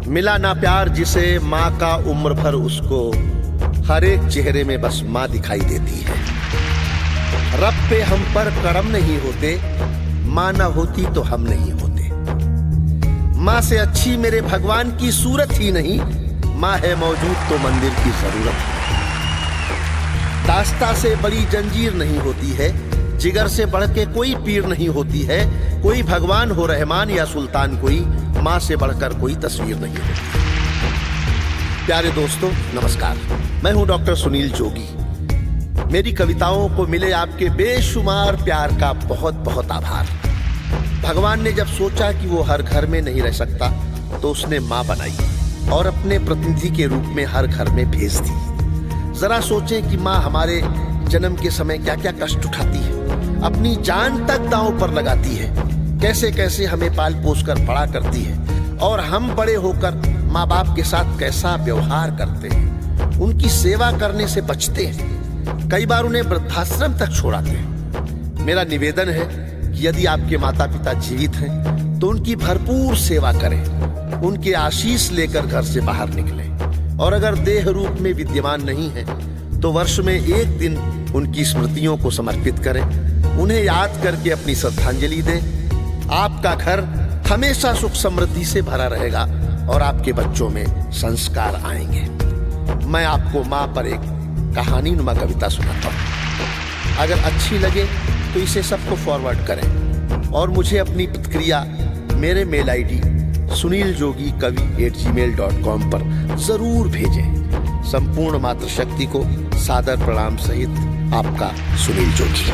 मिला ना प्यार जिसे माँ का उम्र भर उसको हर एक चेहरे में बस माँ दिखाई देती है। रब पे हम पर करम नहीं होते, माँ ना होती तो हम नहीं होते। माँ से अच्छी मेरे भगवान की सूरत ही नहीं, माँ है मौजूद तो मंदिर की जरूरत है। दास्ता से बड़ी जंजीर नहीं होती है, जिगर से बढ़ के कोई पीर नहीं होती है। कोई भगवान हो रहमान या सुल्तान, कोई माँ से बढ़कर कोई तस्वीर नहीं होती। प्यारे दोस्तों नमस्कार, मैं हूं डॉक्टर सुनील जोगी। मेरी कविताओं को मिले आपके बेशुमार प्यार का बहुत बहुत आभार। भगवान ने जब सोचा कि वो हर घर में नहीं रह सकता तो उसने माँ बनाई और अपने प्रतिनिधि के रूप में हर घर में भेज दी। जरा सोचें कि माँ हमारे जन्म के समय क्या क्या कष्ट उठाती है, अपनी जान तक दांव पर लगाती है, कैसे कैसे हमें पाल पोस कर बड़ा करती है, और हम बड़े होकर माँ बाप के साथ कैसा व्यवहार करते हैं, उनकी सेवा करने से बचते हैं, कई बार उन्हें वृद्धाश्रम तक छोड़ाते हैं। मेरा निवेदन है कि यदि आपके माता पिता जीवित हैं तो उनकी भरपूर सेवा करें, उनके आशीष लेकर घर से बाहर निकलें, और अगर देह रूप में विद्यमान नहीं है तो वर्ष में एक दिन उनकी स्मृतियों को समर्पित करें, उन्हें याद करके अपनी श्रद्धांजलि दें। आपका घर हमेशा सुख समृद्धि से भरा रहेगा और आपके बच्चों में संस्कार आएंगे। मैं आपको माँ पर एक कहानी नुमा कविता सुनाता हूँ। अगर अच्छी लगे तो इसे सबको फॉरवर्ड करें और मुझे अपनी प्रतिक्रिया मेरे मेल आईडी suniljogi@gmail.com पर जरूर भेजें। संपूर्ण मातृशक्ति को सादर प्रणाम सहित आपका सुनील जोगी।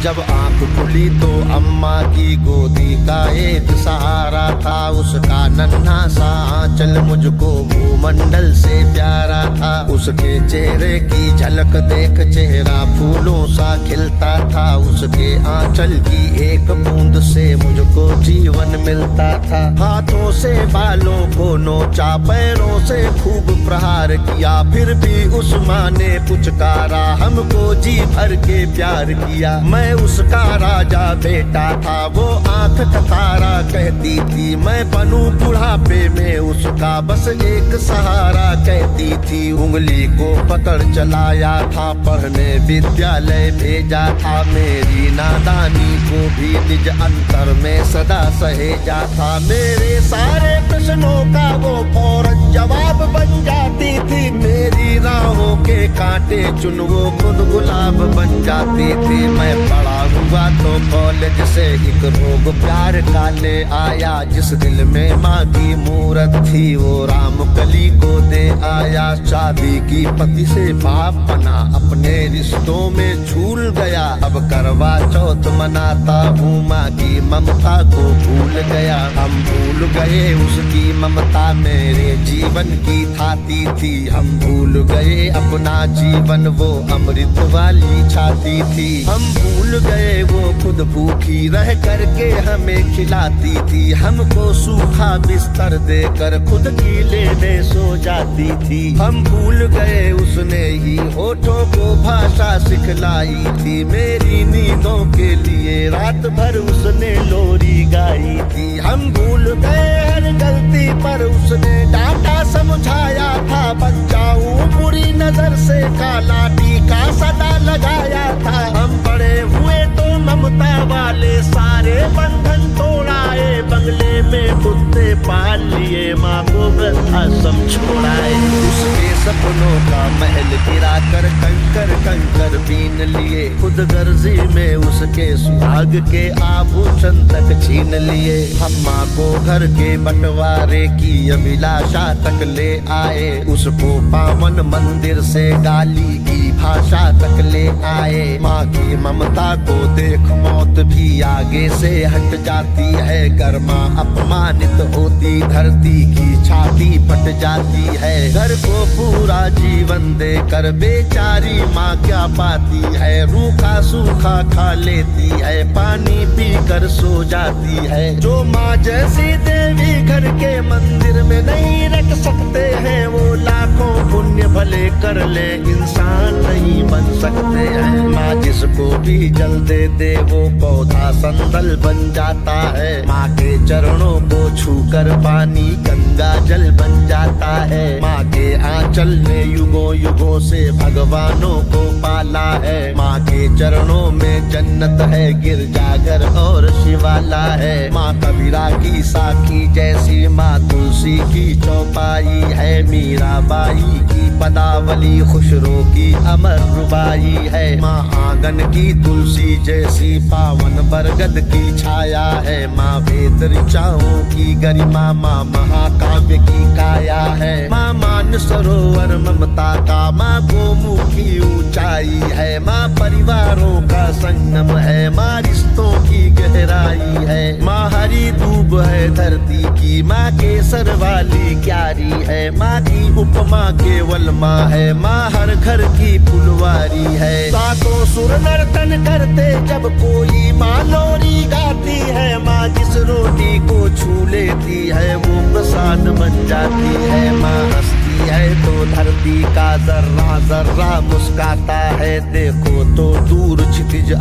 जब आंख खुली तो अम्मा की गोदी का एक सहारा था, उसका नन्हा सा आंचल मुझको भूमंडल से प्यारा था। उसके चेहरे की झलक देख चेहरा फूलों सा खिलता था, उसके आंचल की एक बूंद से मुझको जीवन मिलता था। हाथों से बालों को नोचा, पैरों से खूब प्रहार किया, फिर भी उस माँ ने पुचकारा, हमको जी भर के प्यार किया। मैं उसका राजा बेटा था, वो आंख का तारा कहती थी, मैं बनूं बुढ़ापे में उसका बस एक सहारा कहती थी। उंगली को पकड़ चलाया था, पढ़ने विद्यालय भेजा था, मेरी नादानी को भी निज अंतर में सदा सहेजा था। मेरे सारे प्रश्नों का वो फौरन जवाब बन जाती थी, मेरी राहों के कांटे चुन वो खुद गुलाब बन जाती थी। मैं बड़ा हुआ तो कॉलेज से एक रोग प्यार का ले आया, जिस दिल में माँ की मूरत थी वो राम कली को दे आया। शादी की पति से बाप बना, अपने रिश्तों में झूल गया, अब करवा चौथ मनाता हूँ, माँ की ममता को भूल गया। हम भूल गए उसकी ममता मेरे जीवन की थाती थी, हम भूल गए अपना जीवन वो अमृत वाली छाती थी। हम भूल गए वो खुद भूखी रह करके हमें खिलाती थी, हमको सूखा बिस्तर देकर खुद गीले में सो जाती थी। हम भूल गए उसने ही होठों को भाषा सिखलाई थी, मेरी नींदों के लिए रात भर उसने लोरी गाई थी। हम भूल गए हर गलती पर उसने डांटा समझाया था, बचाऊं बुरी नजर से काला टीका सदा लगाया था। हम बड़े हुए तो ममता वाले सारे बंधन तोड़ाए, बंगले में कुत्ते पाल लिए, माँ को वृद्धाश्रम छोड़ाए। उसके सपनों का महल गिरा कर कंकर कंकर बीन लिए, खुद गर्जी में उसके सुहाग के आभूषण तक छीन लिए। हम माँ को घर के बंटवारे की अभिलाषा तक ले आए, उसको पावन मंदिर से गाली की भाषा तक ले आए। माँ की ममता को देख मौत भी आगे से हट जाती है, गर्मा अपमानित होती धरती की छाती फट जाती है। घर को पूरा जीवन देकर बेचारी माँ क्या पाती है, रूखा सूखा खा लेती है, पानी पी कर सो जाती है। जो माँ जैसी देवी घर के मंदिर में नहीं रख सकते हैं, वो लाखों पुण्य भले कर ले इंसान नहीं बन सकते हैं। माँ जिसको भी जल दे दे वो पौधा संदल बन जाता है। माँ के चरणों को छूकर पानी गंगा जल बन जाता है। माँ के आंचल ने युगों युगों से भगवानों को पाला है। माँ के चरणों में जन्नत है, गिरजाघर और शिवाला है। माँ कबीरा की साखी जैसी, माँ तुलसी की चौपाई है। मीराबाई की पदावली खुशरो की अमर रुबाई है। माँ आंगन की तुलसी जैसी, पावन बरगद की छाया है। माँ वेद ऋचाओं की गरिमा, माँ महाकाव्य की काया है। माँ मान सरोवर ममता का, माँ गोमुखी ऊंचाई है। माँ परिवारों का संगम है, माँ रिश्तों की गहराई है। माँ हरी दूब है धरती की, माँ केसर वाली क्यारी है। माँ की उपमा केवल माँ है, माँ हर घर की फुलवारी है। सातों सुर नर्तन करते जब कोई माँ लोरी गाती है। माँ जिस रोटी को छू लेती है वो प्रसाद बन जाती है। माँ हंसती है तो धरती का जर्रा जर्रा मुस्काता है। देखो तो दूर क्षितिज